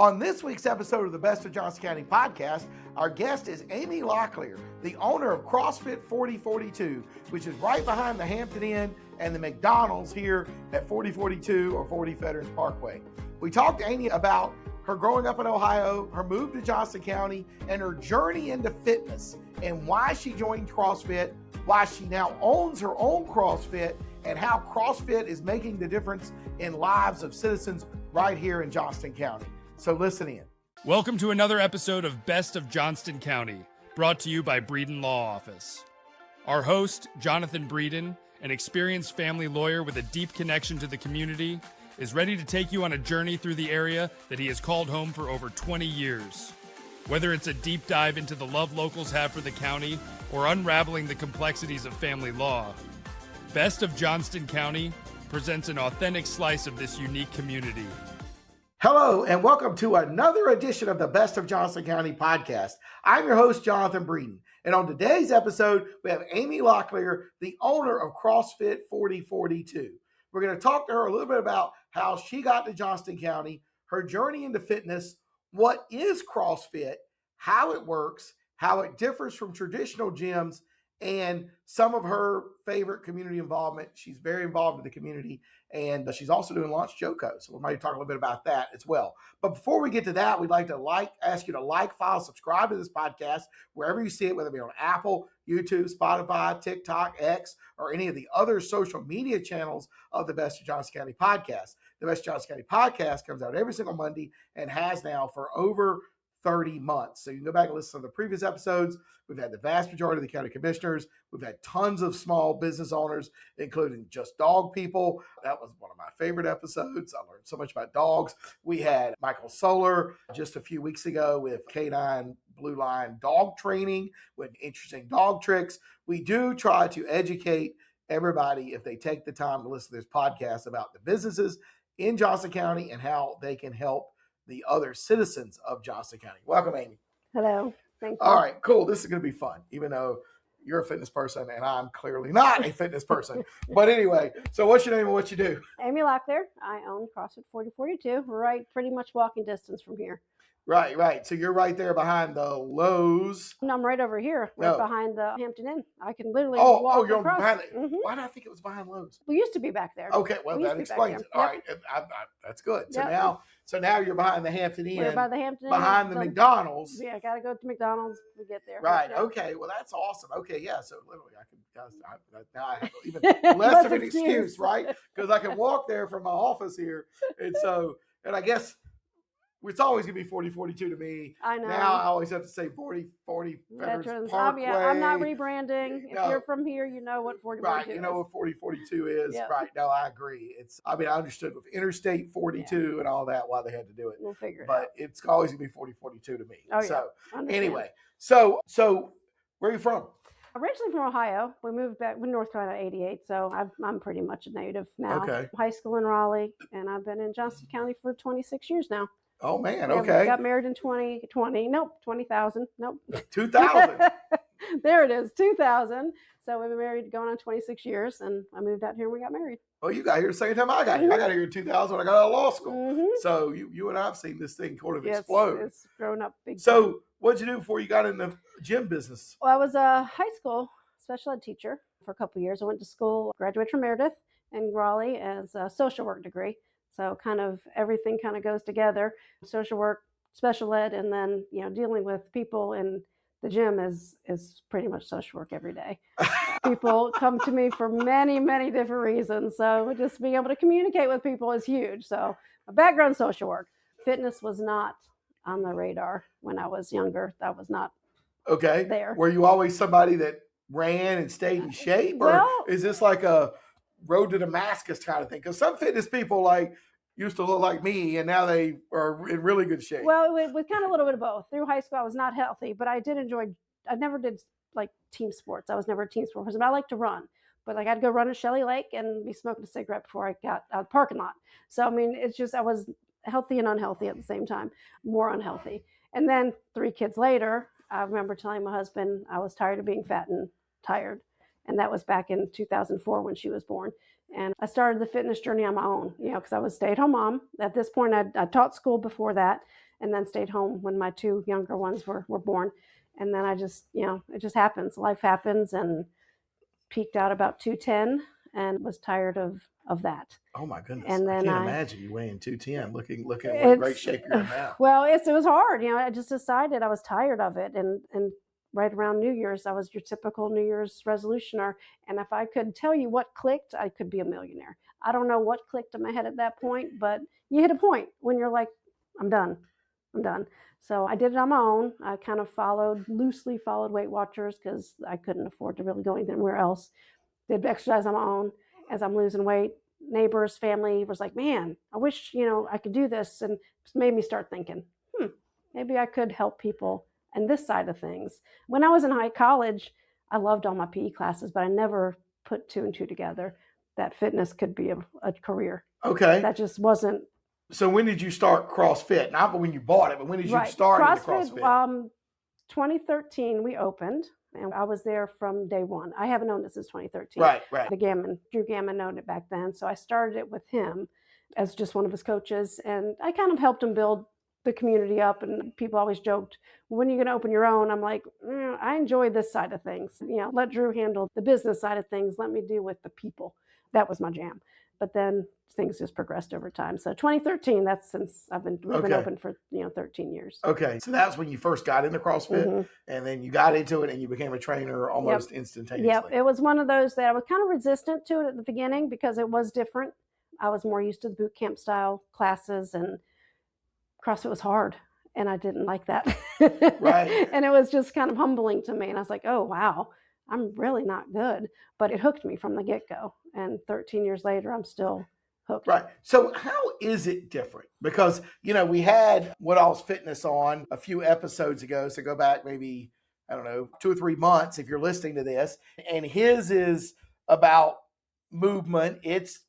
On this week's episode of the Best of Johnston County podcast, our guest is Amy Locklear, the owner of CrossFit 4042, which is right behind the Hampton Inn and the McDonald's here at 4042 or 40 Veterans Parkway. We talked to Amy about her growing up in Ohio, her move to Johnston County, and her journey into fitness, and why she joined CrossFit, why she now owns her own CrossFit, and how CrossFit is making the difference in lives of citizens right here in Johnston County. So listen in. Welcome to another episode of Best of Johnston County, brought to you by Breeden Law Office. Our host, Jonathan Breeden, an experienced family lawyer with a deep connection to the community, is ready to take you on a journey through the area that he has called home for over 20 years. Whether it's a deep dive into the love locals have for the county or unraveling the complexities of family law, Best of Johnston County presents an authentic slice of this unique community. Hello, and welcome to another edition of the Best of Johnston County podcast. I'm your host, Jonathan Breeden, and on today's episode, we have Amy Locklear, the owner of CrossFit 4042. We're going to talk to her a little bit about how she got to Johnston County, her journey into fitness, what is CrossFit, how it works, how it differs from traditional gyms, and some of her favorite community involvement. She's very involved in the community, and she's also doing Launch JoCo. So we might talk a little bit about that as well. But before we get to that, we'd like to ask you to follow, subscribe to this podcast wherever you see it, whether it be on Apple, YouTube, Spotify, TikTok, X, or any of the other social media channels of the Best of Johnston County podcast. The Best of Johnston County podcast comes out every single Monday and has now for over 30 months. So you can go back and listen to the previous episodes. We've had the vast majority of the county commissioners. We've had tons of small business owners, including just dog people. That was one of my favorite episodes. I learned so much about dogs. We had Michael Solar just a few weeks ago with Canine Blue Line dog training with interesting dog tricks. We do try to educate everybody, if they take the time to listen to this podcast, about the businesses in Johnston County and how they can help the other citizens of Johnston County. Welcome, Amy. Hello. Thank you. All right, cool. This is going to be fun, even though you're a fitness person and I'm clearly not a fitness person. But anyway, so what's your name and what you do? Amy Locklear. I own CrossFit 4042, right pretty much walking distance from here. Right. So you're right there behind the Lowe's. No, I'm right over here, right behind the Hampton Inn. I can literally walk you're across. behind it. Mm-hmm. Why did I think it was behind Lowe's? We used to be back there. Okay, well, that explains it. All right, that's good. So now you're behind the Hampton Inn. We're by the Hampton Inn. Behind the McDonald's. Yeah, I got to go to McDonald's to get there. Right. Yeah. Okay. Well, that's awesome. Okay. Yeah. So literally, now I have even less of an excuse, right? Because I can walk there from my office here, and I guess it's always gonna be 4042 to me. I know. Now I always have to say 4040 Veterans Parkway. I'm not rebranding. If No. you're from here, you know what 4042 Right. You know what 4042 is. Yep. Right. No, I agree. I understood with Interstate 42 and all that why they had to do it. We'll figure it out. But it's always gonna be 4042 to me. Oh, so yeah. anyway, so where are you from? Originally from Ohio. We moved back to North Carolina '88, so I'm pretty much a native now. Okay. High school in Raleigh, and I've been in Johnston County for 26 years now. Oh man, Yeah, okay. We got married in 2020. Nope, 20,000. Nope. 2000. There it is, 2000. So we've been married going on 26 years, and I moved out here and we got married. Oh, you got here the same time I got here. I got here in 2000 when I got out of law school. Mm-hmm. So you and I have seen this thing kind of Yes, explode. it's grown up big time. So what'd you do before you got in the gym business? Well, I was a high school special ed teacher for a couple of years. I went to school, graduated from Meredith in Raleigh as a social work degree. So kind of everything kind of goes together. Social work, special ed, and then, dealing with people in the gym is pretty much social work every day. People come to me for many, many different reasons. So just being able to communicate with people is huge. So my background, social work. Fitness was not on the radar when I was younger. That was not there. Were you always somebody that ran and stayed in shape? Or is this like a road to Damascus kind of thing? Because some fitness people used to look like me, and now they are in really good shape. Well, with kind of a little bit of both. Through high school, I was not healthy, but I did enjoy. I never did team sports. I was never a team sport person, but I like to run. But I'd go run at Shelley Lake and be smoking a cigarette before I got out of the parking lot. So it's just I was healthy and unhealthy at the same time, more unhealthy. And then 3 kids later, I remember telling my husband I was tired of being fat and tired. And that was back in 2004 when she was born. And I started the fitness journey on my own, because I was a stay-at-home mom. At this point, I taught school before that. and then stayed home when my two younger ones were born. And then I just, it just happens. Life happens, and peaked out about 210 and was tired of that. Oh my goodness. And then I can't imagine you weighing 210, looking at what great shape you're in now. Well, it was hard. I just decided I was tired of it. And right around New Year's, I was your typical New Year's resolutioner. And if I could tell you what clicked, I could be a millionaire. I don't know what clicked in my head at that point, but you hit a point when you're like, I'm done. So I did it on my own. I kind of loosely followed Weight Watchers because I couldn't afford to really go anywhere else. Did exercise on my own as I'm losing weight. Neighbors, family was like, man, I wish, I could do this. And it made me start thinking, maybe I could help people and this side of things. When I was in college, I loved all my PE classes, but I never put two and two together that fitness could be a career. Okay. That just wasn't. So when did you start CrossFit? Not when you bought it, but when did you start into CrossFit? 2013 we opened, and I was there from day one. I haven't owned it since 2013. Right. Drew Gammon owned it back then. So I started it with him as just one of his coaches, and I kind of helped him build the community up. And people always joked, when are you going to open your own? I'm like, I enjoy this side of things. Let Drew handle the business side of things. Let me deal with the people. That was my jam. But then things just progressed over time. So 2013, that's since we've been open for 13 years. Okay, so that's when you first got into CrossFit, and then you got into it and you became a trainer almost instantaneously. Yep, it was one of those that I was kind of resistant to it at the beginning because it was different. I was more used to the boot camp style classes, and CrossFit was hard, and I didn't like that. Right. And it was just kind of humbling to me, and I was like, oh, wow, I'm really not good. But it hooked me from the get-go, and 13 years later, I'm still hooked. Right. So how is it different? Because, we had Woodall's Fitness on a few episodes ago, so go back maybe, 2 or 3 months if you're listening to this, and his is about movement. It's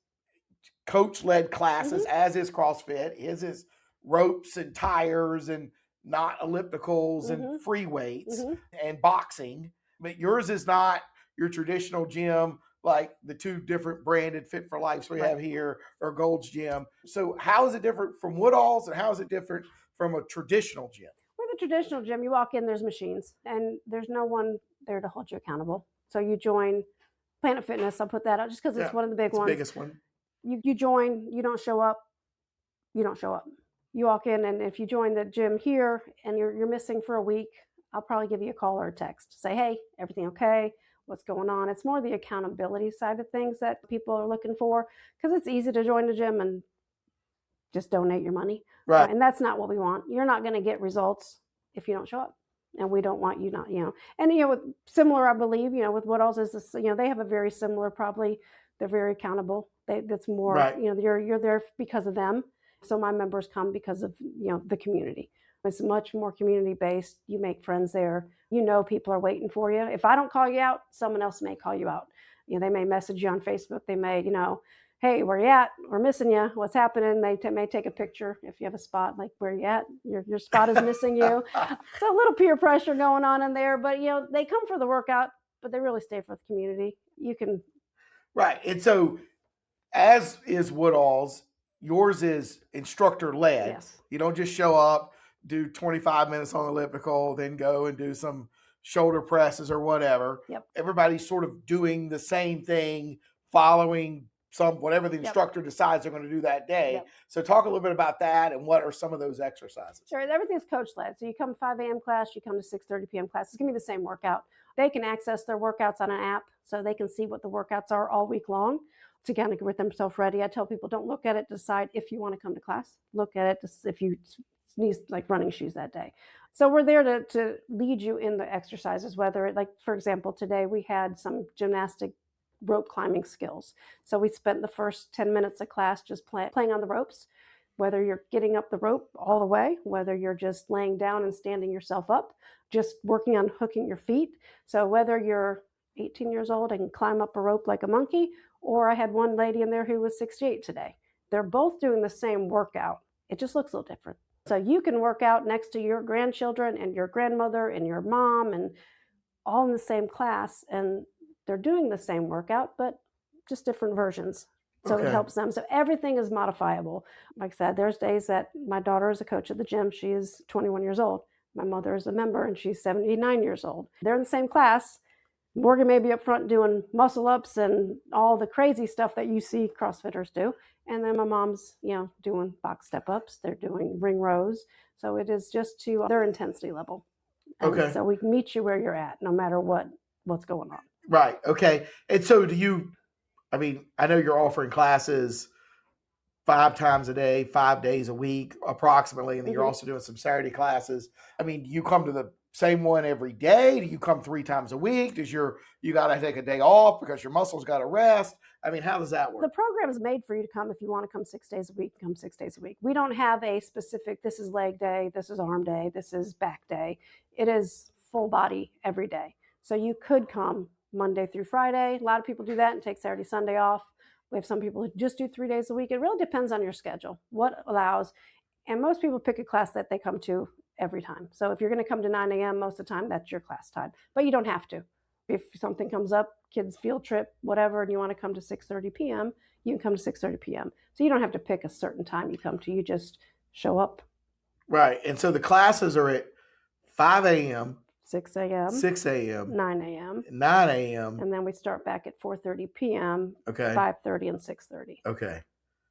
coach-led classes, as is CrossFit. His is ropes and tires and not ellipticals and free weights and boxing. But yours is not your traditional gym, like the two different branded Fit for Lives we have here, or Gold's Gym. So how is it different from Woodall's, and how is it different from a traditional gym? With a traditional gym, you walk in, there's machines, and there's no one there to hold you accountable. So you join Planet Fitness, I'll put that out just because it's one of the big ones. The biggest one. You join, you don't show up, you don't show up. You walk in, and if you join the gym here and you're missing for a week, I'll probably give you a call or a text. Say, hey, everything okay? What's going on? It's more the accountability side of things that people are looking for, because it's easy to join the gym and just donate your money. Right. And that's not what we want. You're not going to get results if you don't show up. And we don't want you not, and, with similar, I believe, with Woodall's is this, they have a very similar, probably they're very accountable. That's more, right. You're there because of them. So my members come because of, the community. It's much more community-based. You make friends there. People are waiting for you. If I don't call you out, someone else may call you out. They may message you on Facebook. They may, hey, where you at? We're missing you. What's happening? They may take a picture if you have a spot, like, where you at? Your spot is missing you. It's a little peer pressure going on in there. But, they come for the workout, but they really stay for the community. You can. Right. And so, as is Woodall's, yours is instructor-led. Yes. You don't just show up, do 25 minutes on elliptical, then go and do some shoulder presses or whatever. Yep. Everybody's sort of doing the same thing, following whatever the instructor decides they're going to do that day. Yep. So talk a little bit about that, and what are some of those exercises? Sure. Everything's coach-led. So you come 5 a.m. class, you come to 6:30 p.m. class. It's going to be the same workout. They can access their workouts on an app, so they can see what the workouts are all week long to kind of get themselves ready. I tell people, don't look at it to decide if you want to come to class. Look at it if you need like running shoes that day. So we're there to lead you in the exercises, whether, like, for example, today we had some gymnastic rope climbing skills. So we spent the first 10 minutes of class just playing on the ropes, whether you're getting up the rope all the way, whether you're just laying down and standing yourself up, just working on hooking your feet. So whether you're 18 years old and can climb up a rope like a monkey, or I had one lady in there who was 68 today. They're both doing the same workout. It just looks a little different. So you can work out next to your grandchildren and your grandmother and your mom, and all in the same class, and they're doing the same workout, but just different versions. So Okay. it helps them. So everything is modifiable. Like I said, there's days that my daughter is a coach at the gym. She is 21 years old. My mother is a member and she's 79 years old. They're in the same class. Morgan may be up front doing muscle ups and all the crazy stuff that you see CrossFitters do. And then my mom's, doing box step ups. They're doing ring rows. So it is just to their intensity level. And Okay. so we can meet you where you're at, no matter what's going on. Right. Okay. And so I know you're offering classes 5 times a day, 5 days a week, approximately. And then you're also doing some Saturday classes. I mean, do you come to the same one every day? Do you come 3 times a week? You got to take a day off because your muscles got to rest? I mean, how does that work? The program is made for you to come. If you want to come 6 days a week, come 6 days a week. We don't have a specific, this is leg day, this is arm day, this is back day. It is full body every day. So you could come Monday through Friday. A lot of people do that and take Saturday, Sunday off. We have some people who just do 3 days a week. It really depends on your schedule, what allows. And most people pick a class that they come to every time. So if you're going to come to 9 a.m. most of the time, that's your class time. But you don't have to. If something comes up, kids field trip, whatever, and you want to come to 6:30 p.m., you can come to 6:30 p.m. So you don't have to pick a certain time you come to. You just show up. Right. And so the classes are at 5 a.m., 6 a.m., 6 a.m., 9 a.m., 9 a.m. and then we start back at 4:30 p.m., Okay. 5:30, and 6:30. Okay.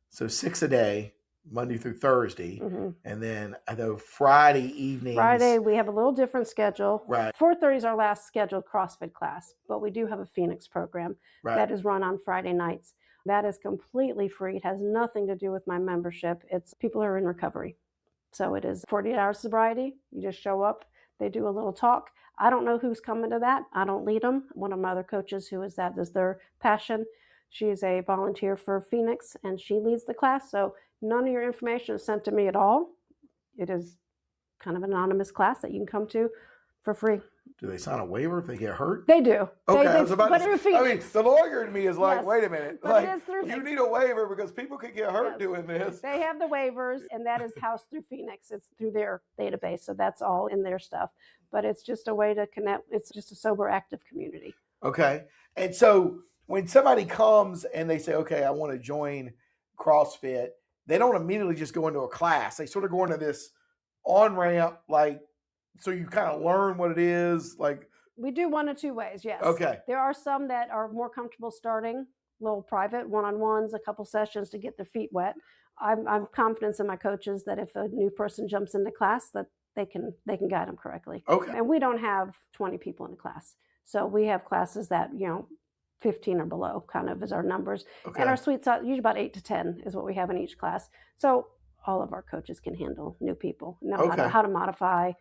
So 6 a day, Monday through Thursday. Mm-hmm. And then I know Friday evenings. Friday, we have a little different schedule. Right. 4:30 is our last scheduled CrossFit class, but we do have a Phoenix program that is run on Friday nights. That is completely free. It has nothing to do with my membership. It's people who are in recovery. So it is 48 hours sobriety. You just show up. They do a little talk. I don't know who's coming to that. I don't lead them. One of my other coaches that is their passion. She is a volunteer for Phoenix and she leads the class. So none of your information is sent to me at all. It is kind of an anonymous class that you can come to for free. Do they sign a waiver if they get hurt? They do. Okay, I mean, the lawyer in me is like, yes, wait a minute. But like, it is through you Phoenix. need a waiver because people could get hurt doing this. They have the waivers, and that is housed through Phoenix. It's through their database, so that's all in their stuff. But it's just a way to connect. It's just a sober, active community. Okay. And so when somebody comes and they say, okay, I want to join CrossFit, they don't immediately just go into a class. They sort of go into this on-ramp, so you kind of learn what it is. We do one of two ways, yes. Okay. There are some that are more comfortable starting little private one-on-ones, a couple sessions to get their feet wet. I'm confident in my coaches that if a new person jumps into class, that they can guide them correctly. Okay. And we don't have 20 people in a class. So we have classes that, 15 or below kind of is our numbers. Okay. And our sweet spot, usually about 8 to 10 is what we have in each class. So all of our coaches can handle new people, know how to modify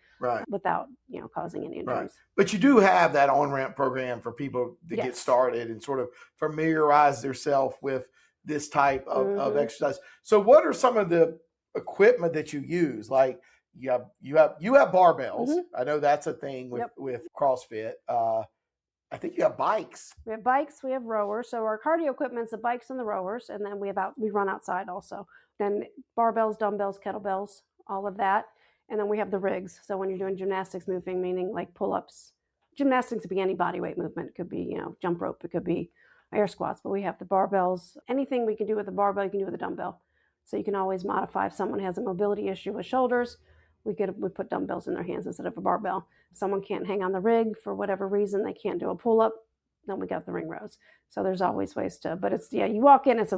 without, causing any injuries. Right. But you do have that on-ramp program for people to get started and sort of familiarize themselves with this type of exercise. So what are some of the equipment that you use? Like you have barbells. Mm-hmm. I know that's a thing with CrossFit. I think you have bikes. We have bikes, we have rowers. So our cardio equipment's the bikes and the rowers, and then we run outside also. Then barbells, dumbbells, kettlebells, all of that. And then we have the rigs. So when you're doing gymnastics moving, meaning like pull-ups, gymnastics could be any body weight movement. It could be, jump rope. It could be air squats. But we have the barbells. Anything we can do with a barbell, you can do with a dumbbell. So you can always modify. If someone has a mobility issue with shoulders, we put dumbbells in their hands instead of a barbell. If someone can't hang on the rig for whatever reason, they can't do a pull-up, then we got the ring rows. So there's always ways to, but it's, you walk in, it's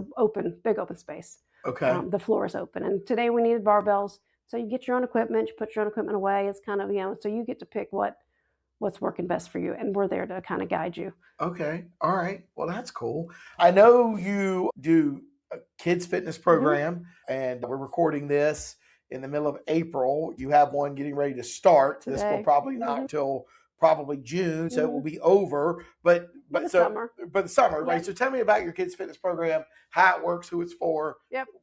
big open space. Okay. The floor is open. And today we needed barbells. So you get your own equipment, you put your own equipment away. It's kind of, so you get to pick what's working best for you. And we're there to kind of guide you. Okay. All right. Well, that's cool. I know you do a kids fitness program and we're recording this in the middle of April. You have one getting ready to start. Today. This will probably not until probably June. So it will be over, but the summer, right? So tell me about your kids fitness program, how it works, who it's for,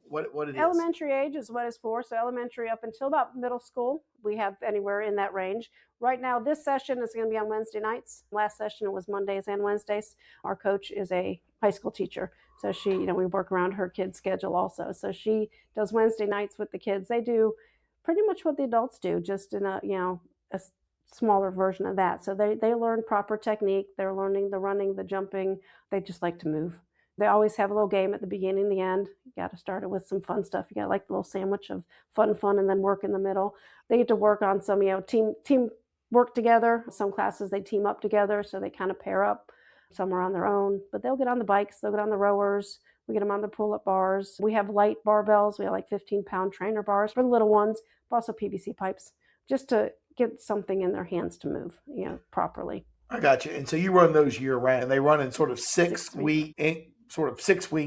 what it is. Elementary age is what it's for. So elementary up until about middle school, we have anywhere in that range. Right now, this session is going to be on Wednesday nights. Last session, it was Mondays and Wednesdays. Our coach is a high school teacher. So she, we work around her kids' schedule also. So she does Wednesday nights with the kids. They do pretty much what the adults do, just in a smaller version of that. So they learn proper technique. They're learning the running, the jumping. They just like to move. They always have a little game at the beginning and the end. You got to start it with some fun stuff. You got like the little sandwich of fun, and then work in the middle. They get to work on some, team work together. Some classes they team up together, so they kind of pair up. Some are on their own, but they'll get on the bikes, they'll get on the rowers. We get them on the pull-up bars. We have light barbells. We have like 15-pound trainer bars for the little ones, but also PVC pipes, just to get something in their hands to move, properly. I got you. And so you run those year round. They run in sort of 6 week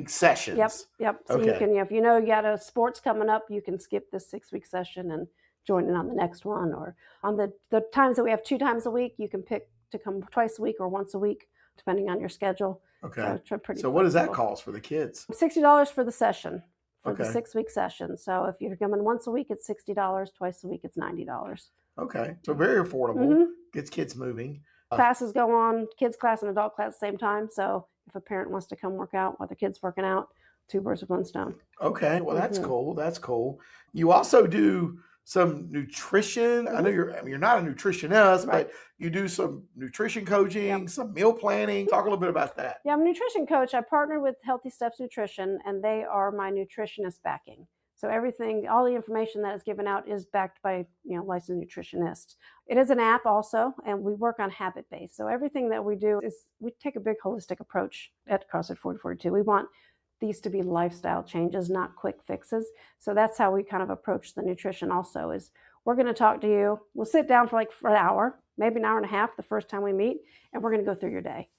sessions. Yep. So okay. You can, if you got a sports coming up, you can skip this 6-week session and join in on the next one. Or on the times that we have 2 times a week, you can pick to come twice a week or once a week, depending on your schedule. Okay. So what does that cost for the kids? $60 for the session, for the Okay. 6-week session. So if you're coming once a week, it's $60. Twice a week, it's $90. Okay. So very affordable. Gets kids moving. Classes go on, kids class and adult class at the same time. So if a parent wants to come work out while the kid's working out, 2 birds with 1 stone. Okay. Well, that's cool. That's cool. You also do some nutrition. I know you're not a nutritionist, Right. but you do some nutrition coaching, some meal planning. Talk a little bit about that. Yeah, I'm a nutrition coach. I partnered with Healthy Steps Nutrition, and they are my nutritionist backing. So everything, all the information that is given out is backed by, licensed nutritionists. It is an app also, and we work on habit-based. So everything that we do is, we take a big holistic approach at CrossFit 4042. We want these to be lifestyle changes, not quick fixes. So that's how we kind of approach the nutrition also, is we're going to talk to you. We'll sit down for an hour, maybe an hour and a half the first time we meet, and we're going to go through your day,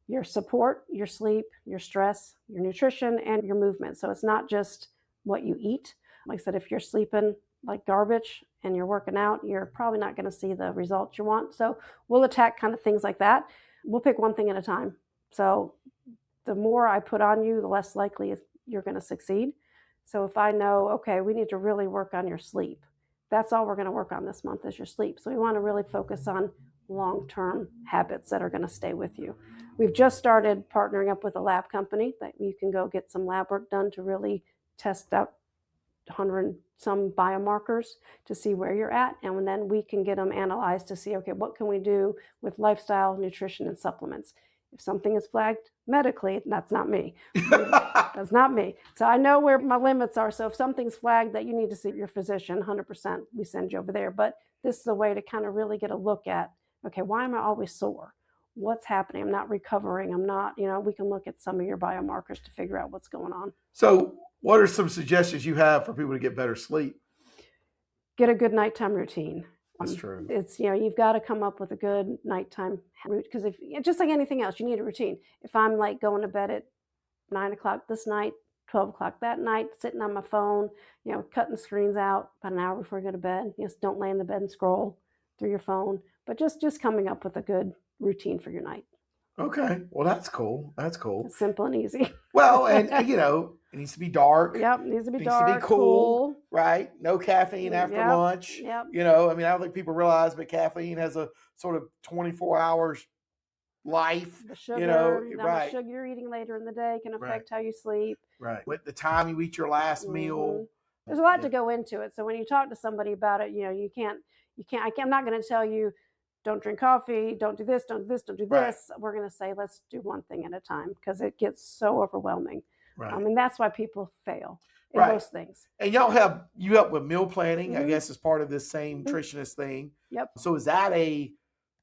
your support, your sleep, your stress, your nutrition, and your movement. So it's not just what you eat. Like I said, if you're sleeping like garbage and you're working out, you're probably not going to see the results you want. So we'll attack kind of things like that. We'll pick one thing at a time. So the more I put on you, the less likely you're going to succeed. So if I know, okay, we need to really work on your sleep, that's all we're going to work on this month is your sleep. So we want to really focus on long-term habits that are going to stay with you. We've just started partnering up with a lab company that you can go get some lab work done to really test out 100 some biomarkers to see where you're at, and then we can get them analyzed to see, okay, what can we do with lifestyle, nutrition, and supplements. If something is flagged medically, that's not me. That's not me. So I know where my limits are. So if something's flagged that you need to see your physician, 100%, we send you over there. But this is a way to kind of really get a look at, okay, why am I always sore? What's happening? I'm not recovering. I'm not, we can look at some of your biomarkers to figure out what's going on. So what are some suggestions you have for people to get better sleep? Get a good nighttime routine. That's true. It's, you've got to come up with a good nighttime routine, because if, just like anything else, you need a routine. If I'm like going to bed at 9 o'clock this night, 12 o'clock that night, sitting on my phone, cutting screens out about an hour before I go to bed, don't lay in the bed and scroll through your phone, but just coming up with a good routine for your night. Okay. Well, that's cool. That's cool. It's simple and easy. Well, and it needs to be dark. Yep. It needs to be needs dark. to be cool. Right. No caffeine after lunch. Yep. I don't think people realize, but caffeine has a sort of 24 hours life. The sugar, right. The sugar you're eating later in the day can affect how you sleep. Right. With the time you eat your last meal. There's a lot to go into it. So when you talk to somebody about it, I'm not going to tell you, don't drink coffee, don't do this, don't do this, don't do this. We're going to say, let's do one thing at a time, because it gets so overwhelming. Right. And that's why people fail in most things. And you help with meal planning, I guess, as part of this same nutritionist thing. Yep. So is that a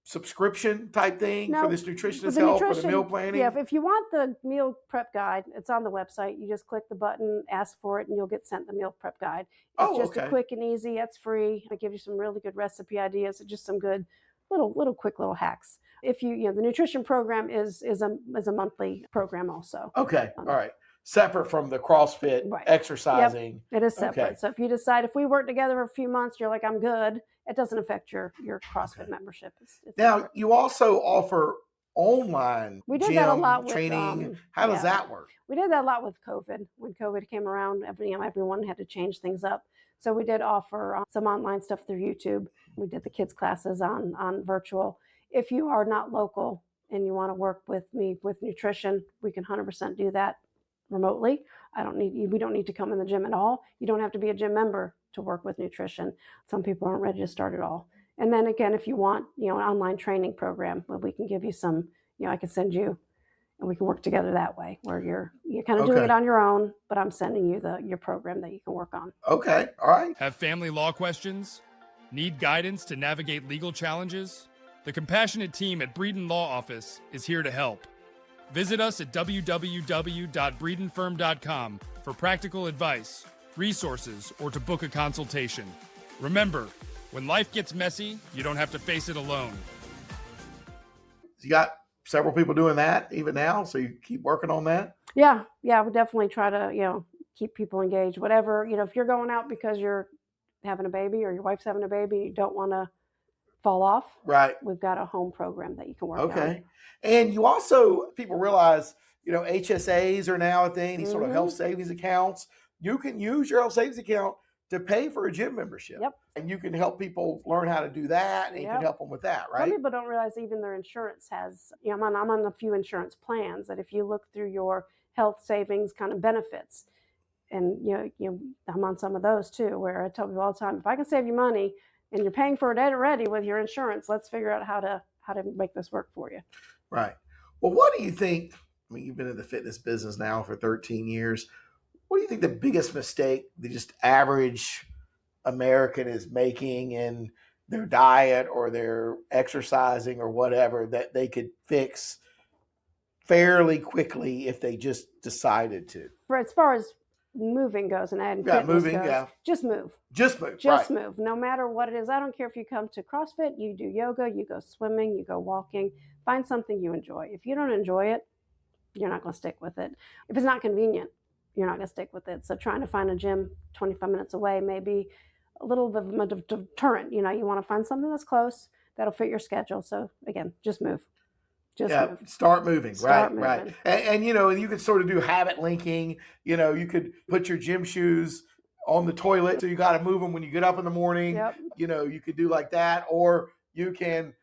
subscription type thing for this nutritionist help for the meal planning? Yeah, if you want the meal prep guide, it's on the website. You just click the button, ask for it, and you'll get sent the meal prep guide. It's just a quick and easy. It's free. I give you some really good recipe ideas, just some good little quick hacks. If the nutrition program is a monthly program also. Okay. All right. Separate from the CrossFit exercising. Yep. It is separate. Okay. So if you decide, if we work together for a few months, you're like, I'm good, it doesn't affect your CrossFit membership. It's now, separate. you also offer online we did gym that a lot with, training. How does that work? We did that a lot with COVID. When COVID came around, everyone had to change things up. So we did offer some online stuff through YouTube. We did the kids classes on virtual. If you are not local and you want to work with me with nutrition, we can 100% do that remotely. We don't need to come in the gym at all. You don't have to be a gym member to work with nutrition. Some people aren't ready to start at all. And then again, if you want, an online training program where we can give you some, I can send you And we can work together that way, where you're kind of doing Okay. it on your own, but I'm sending you your program that you can work on. Okay. All right. Have family law questions? Need guidance to navigate legal challenges? The compassionate team at Breeden Law Office is here to help. Visit us at www.breedenfirm.com for practical advice, resources, or to book a consultation. Remember, when life gets messy, you don't have to face it alone. You got several people doing that even now, so you keep working on that? Yeah, we definitely try to, keep people engaged. Whatever, if you're going out because you're having a baby or your wife's having a baby, you don't want to fall off. Right. We've got a home program that you can work on. Okay. And you also, people realize, HSAs are now a thing, these sort of health savings accounts. You can use your health savings account to pay for a gym membership. Yep. And you can help people learn how to do that, and you can help them with that, right? Some people don't realize even their insurance has, I'm on a few insurance plans that if you look through your health savings kind of benefits, and I'm on some of those too, where I tell people all the time, if I can save you money and you're paying for it already with your insurance, let's figure out how to make this work for you. Right. Well, what do you think? I mean, you've been in the fitness business now for 13 years. What do you think the biggest mistake the just average American is making in their diet or their exercising or whatever that they could fix fairly quickly if they just decided to? For as far as moving goes and adding fitness goes, just move. Just move. Just move. No matter what it is. I don't care if you come to CrossFit, you do yoga, you go swimming, you go walking. Find something you enjoy. If you don't enjoy it, you're not going to stick with it. If it's not convenient, you're not going to stick with it. So trying to find a gym 25 minutes away may be a little bit of a deterrent. You want to find something that's close, that'll fit your schedule. So again, just move. Move. Start moving. Start right. moving. And you could sort of do habit linking. You could put your gym shoes on the toilet, so you got to move them when you get up in the morning. Yep. You could do like that, or you can,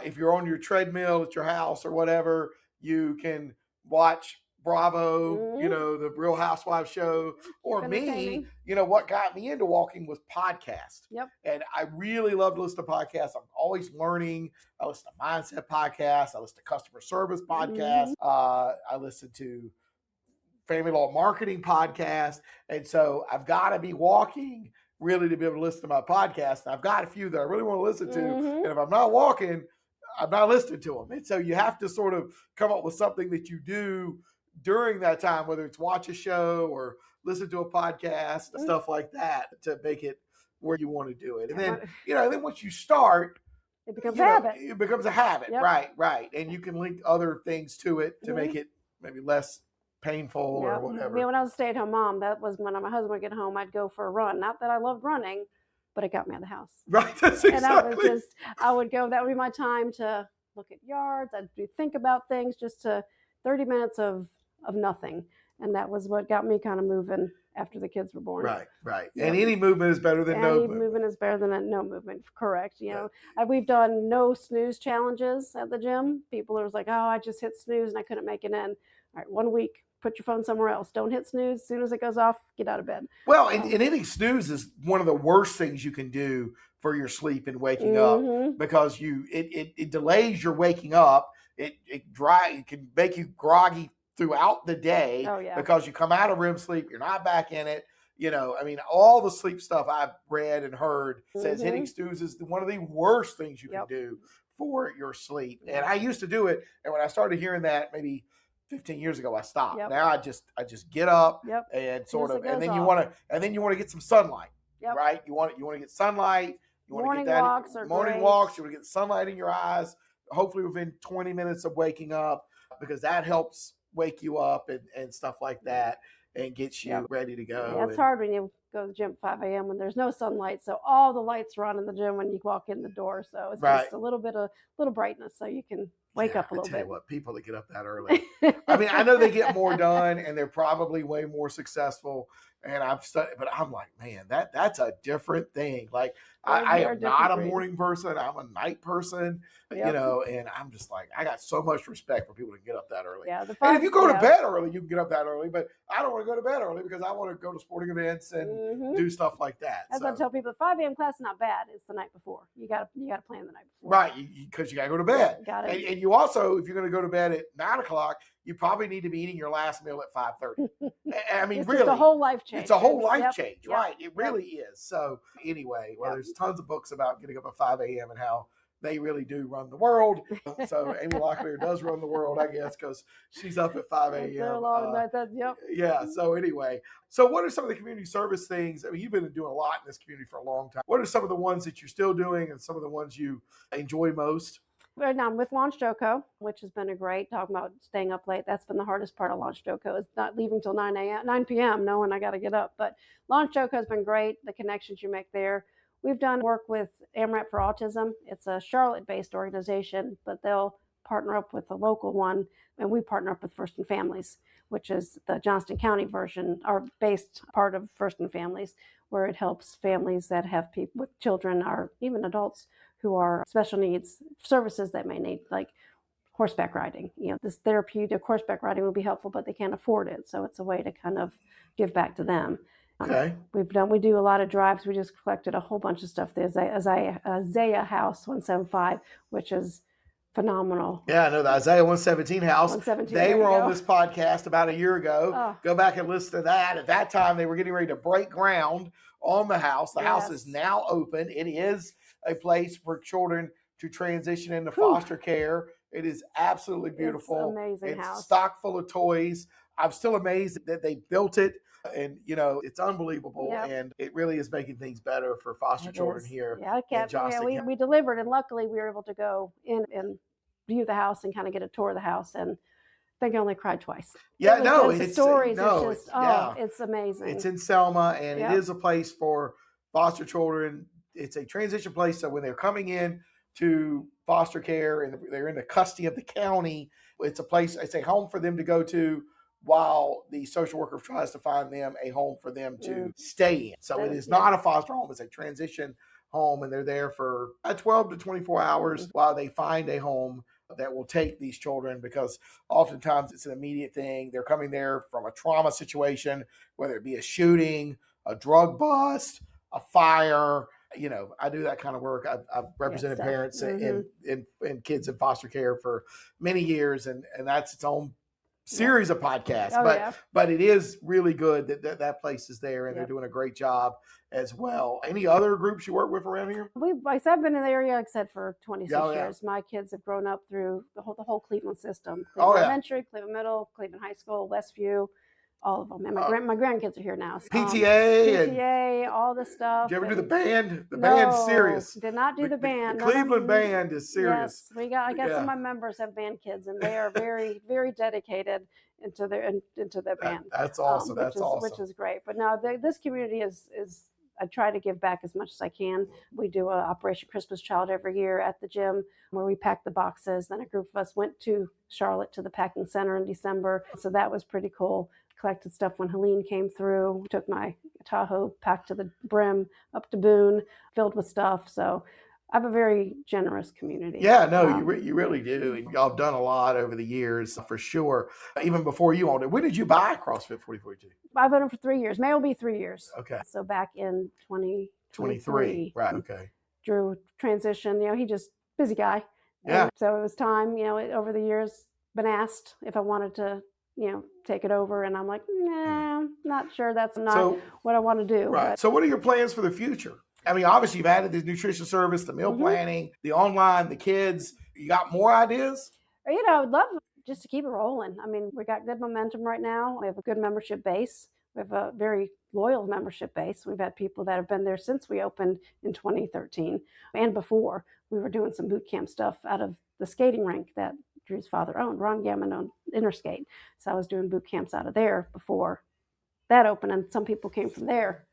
if you're on your treadmill at your house or whatever, you can watch Bravo, the Real Housewives show. Or me, what got me into walking was podcasts. Yep. And I really love to listen to podcasts. I'm always learning. I listen to mindset podcasts. I listen to customer service podcasts. I listen to family law marketing podcasts. And so I've got to be walking really to be able to listen to my podcast. And I've got a few that I really want to listen to. And if I'm not walking, I'm not listening to them. And so you have to sort of come up with something that you do during that time, whether it's watch a show or listen to a podcast, stuff like that, to make it where you want to do it. And then, then once you start, it becomes a habit. It becomes a habit. Yep. Right. And you can link other things to it to make it maybe less painful or whatever. When I was a stay-at-home mom, that was when my husband would get home, I'd go for a run. Not that I loved running, but it got me out of the house. Right. That's exactly. And I would go, that would be my time to look at yards. I'd think about things, just to 30 minutes of nothing. And that was what got me kind of moving after the kids were born. Right. Yep. And any movement is better than no movement. Any movement is better than no movement. Correct. We've done no snooze challenges at the gym. People are like, oh, I just hit snooze and I couldn't make it in. All right, 1 week, put your phone somewhere else. Don't hit snooze. As soon as it goes off, get out of bed. Well, and hitting snooze is one of the worst things you can do for your sleep and waking up, because it delays your waking up. It can make you groggy throughout the day because you come out of REM sleep, you're not back in it. All the sleep stuff I've read and heard says hitting snooze is one of the worst things you can do for your sleep. And I used to do it, and when I started hearing that maybe 15 years ago, I stopped. Now I just get up and sort of, and then you want to get some sunlight, right? You want to get sunlight. You want to get that morning walks. You want to get sunlight in your eyes. Hopefully within 20 minutes of waking up, because that helps wake you up and stuff like that, and gets you ready to go. Yeah, it's hard when you go to the gym at 5 a.m. when there's no sunlight. So all the lights are on in the gym when you walk in the door. So it's just a little brightness, so you can wake up a little bit. I tell you what, people that get up that early, I know they get more done and they're probably way more successful. And I've studied, but I'm like, man, that's a different thing. Like I am not a morning person. I'm a night person, and I'm just like, I got so much respect for people that get up that early. And if you go to bed early, you can get up that early, but I don't want to go to bed early because I want to go to sporting events and do stuff like that. As I tell people, the 5 a.m. class is not bad. It's the night before. You got to plan the night before. Right, because you got to go to bed. Got it. And you also, if you're going to go to bed at 9 o'clock, you probably need to be eating your last meal at 5:30. I mean, it's really, just a whole life change. It's a whole life change, right? It really is. So anyway, well, there's tons of books about getting up at 5 a.m. and how they really do run the world. So Amy Locklear does run the world, I guess, because she's up at 5 a.m. Yeah. So anyway, so what are some of the community service things? I mean, you've been doing a lot in this community for a long time. What are some of the ones that you're still doing and some of the ones you enjoy most? Right now I'm with Launch JoCo, which has been a great, talking about staying up late. That's been the hardest part of Launch JoCo, is not leaving till 9 p.m. knowing I got to get up. But Launch JoCo has been great, the connections you make there. We've done work with AMRAP for Autism. It's a Charlotte-based organization, but they'll partner up with a local one, and we partner up with First and Families, which is the Johnston County version, or based part of First and Families, where it helps families that have people with children or even adults who are special needs, services that may need, like horseback riding. This therapeutic horseback riding would be helpful, but they can't afford it. So it's a way to kind of give back to them. Okay. We do a lot of drives. We just collected a whole bunch of stuff. There's Isaiah House 175, which is phenomenal. Yeah, I know the Isaiah 117 house. 117, they were on this podcast about a year ago. Oh. Go back and listen to that. At that time, they were getting ready to break ground on the house. The house is now open. It is a place for children to transition into foster care. It is absolutely beautiful. It's an amazing house. It's stocked full of toys. I'm still amazed that they built it. And, it's unbelievable. Yep. And it really is making things better for foster children here. Yeah, we delivered, and luckily we were able to go in and view the house and kind of get a tour of the house. And I think I only cried twice. It's stories. it's it's amazing. It's in Selma, and it is a place for foster children. It's a transition place. So when they're coming in to foster care and they're in the custody of the county, it's a home for them to go to, while the social worker tries to find them a home for them to stay in. So it is not a foster home. It's a transition home, and they're there for 12 to 24 hours while they find a home that will take these children, because oftentimes it's an immediate thing. They're coming there from a trauma situation, whether it be a shooting, a drug bust, a fire. I do that kind of work. I've represented parents and kids in foster care for many years, and that's its own series of podcasts, but it is really good that place is there, and they're doing a great job as well. Any other groups you work with around here? I've been in the area, like I said, for 26 years. My kids have grown up through the whole Cleveland system. Cleveland Elementary, Cleveland Middle, Cleveland High School, Westview, all of them. And my grandkids are here now. So, PTA, all this stuff. Did you ever do the band? The band's serious. Did not do the band. The Cleveland band is serious. Yes, I got some of my members have band kids, and they are very, very dedicated into their band. That's awesome. Which is great. But no, this community is. I try to give back as much as I can. We do a Operation Christmas Child every year at the gym, where we pack the boxes. Then a group of us went to Charlotte to the packing center in December. So that was pretty cool. Collected stuff when Helene came through. Took my Tahoe, packed to the brim, up to Boone, filled with stuff. So I have a very generous community. Yeah, no, you really do. And y'all have done a lot over the years, for sure. Even before you owned it. When did you buy CrossFit 4042? I've owned it for 3 years. May will be 3 years. Okay. So back in 2023. Right, okay. Drew transitioned. He just, busy guy. Yeah. And so it was time, over the years, been asked if I wanted to, take it over. And I'm like, nah, not sure. That's not what I want to do. Right. So what are your plans for the future? I mean, obviously you've added this nutrition service, the meal planning, the online, the kids. You got more ideas? I'd love just to keep it rolling. I mean, we got good momentum right now. We have a good membership base. We have a very loyal membership base. We've had people that have been there since we opened in 2013. And before, we were doing some boot camp stuff out of the skating rink that Drew's father owned. Ron Gammon owned Interskate. So I was doing boot camps out of there before that opened. And some people came from there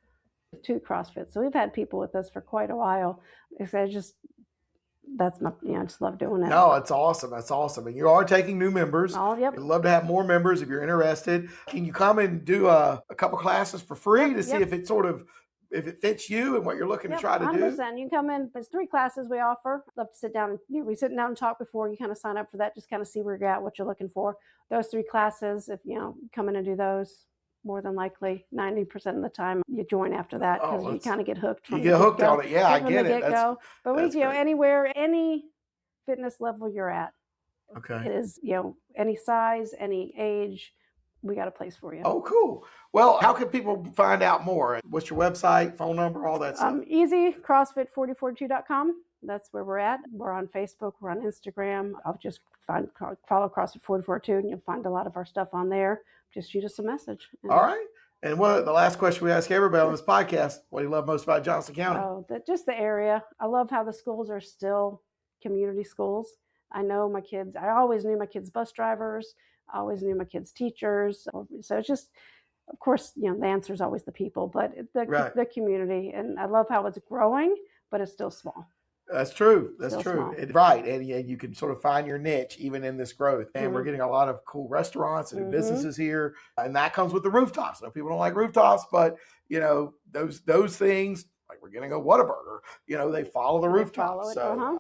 to CrossFit. So we've had people with us for quite a while. I just love doing it. No, it's awesome. That's awesome. And you are taking new members. Oh, yep. I'd love to have more members if you're interested. Can you come and do a couple classes for free to see if it fits you and what you're looking to try to 100%. Do? 100%. You can come in. There's 3 classes we offer. Love to sit down. We sit down and talk before you kind of sign up for that. Just kind of see where you're at, what you're looking for. Those 3 classes, if come in and do those, more than likely 90% of the time you join after that because you kind of get hooked. You get hooked on it. Yeah, I get it. But we, anywhere, any fitness level you're at, okay, it is, any size, any age, we got a place for you. Oh, cool. Well, how can people find out more? What's your website, phone number, all that stuff? Easy, CrossFit4042.com. That's where we're at. We're on Facebook. We're on Instagram. I'll just follow CrossFit 4042 and you'll find a lot of our stuff on there. Just shoot us a message. All right. And the last question we ask everybody on this podcast, what do you love most about Johnston County? Just the area. I love how the schools are still community schools. I know my kids. I always knew my kids' bus drivers. I always knew my kids' teachers. So it's just, of course, the answer is always the people, but the community. And I love how it's growing, but it's still small. That's true. That's true. Right. And you can sort of find your niche even in this growth. And we're getting a lot of cool restaurants and businesses here. And that comes with the rooftops. So people don't like rooftops, but those things, like we're getting a Whataburger, they follow the rooftops. So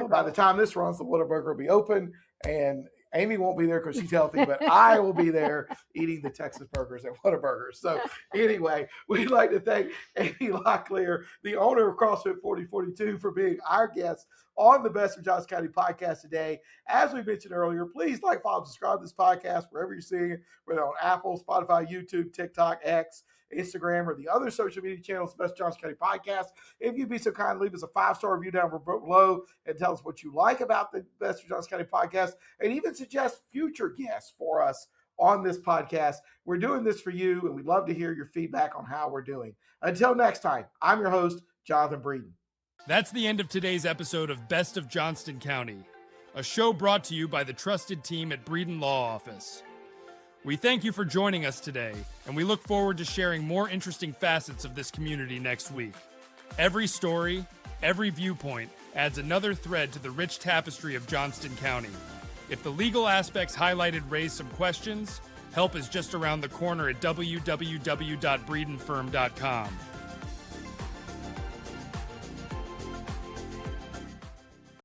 by the time this runs, the Whataburger will be open, and Amy won't be there because she's healthy, but I will be there eating the Texas burgers at Whataburger. So anyway, we'd like to thank Amy Locklear, the owner of CrossFit 4042, for being our guest on the Best of Johnston County podcast today. As we mentioned earlier, please like, follow, subscribe to this podcast wherever you're seeing it, whether on Apple, Spotify, YouTube, TikTok, X, Instagram, or the other social media channels, Best Johnston County Podcast. If you'd be so kind, leave us a 5-star review down below and tell us what you like about the Best of Johnston County Podcast, and even suggest future guests for us on this podcast. We're doing this for you, and we'd love to hear your feedback on how we're doing. Until next time, I'm your host, Jonathan Breeden. That's the end of today's episode of Best of Johnston County, a show brought to you by the trusted team at Breeden Law Office. We thank you for joining us today, and we look forward to sharing more interesting facets of this community next week. Every story, every viewpoint adds another thread to the rich tapestry of Johnston County. If the legal aspects highlighted raise some questions, help is just around the corner at www.breedenfirm.com.